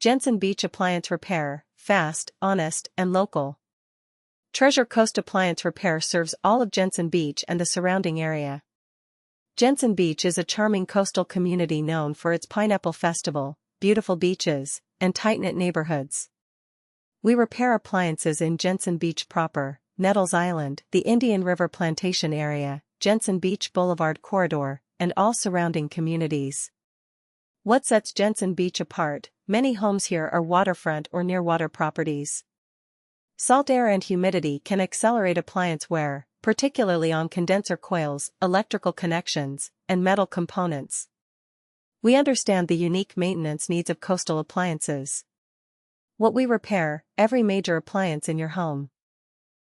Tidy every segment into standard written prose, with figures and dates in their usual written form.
Jensen Beach Appliance Repair, fast, honest, and local. Treasure Coast Appliance Repair serves all of Jensen Beach and the surrounding area. Jensen Beach is a charming coastal community known for its Pineapple Festival, beautiful beaches, and tight-knit neighborhoods. We repair appliances in Jensen Beach proper, Nettles Island, the Indian River Plantation area, Jensen Beach Boulevard Corridor, and all surrounding communities. What sets Jensen Beach apart? Many homes here are waterfront or near water properties. Salt air and humidity can accelerate appliance wear, particularly on condenser coils, electrical connections, and metal components. We understand the unique maintenance needs of coastal appliances. What we repair: every major appliance in your home.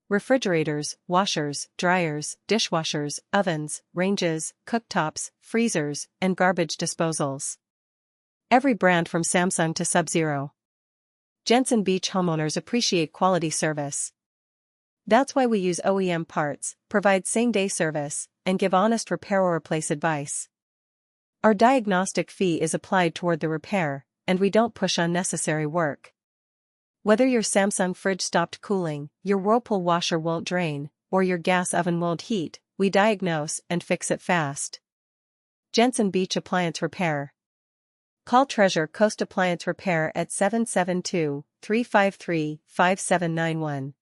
Refrigerators, washers, dryers, dishwashers, ovens, ranges, cooktops, freezers, and garbage disposals. Every brand from Samsung to Sub-Zero. Jensen Beach homeowners appreciate quality service. That's why we use OEM parts, provide same-day service, and give honest repair or replace advice. Our diagnostic fee is applied toward the repair, and we don't push unnecessary work. Whether your Samsung fridge stopped cooling, your Whirlpool washer won't drain, or your gas oven won't heat, we diagnose and fix it fast. Jensen Beach Appliance Repair. Call Treasure Coast Appliance Repair at 772-353-5791.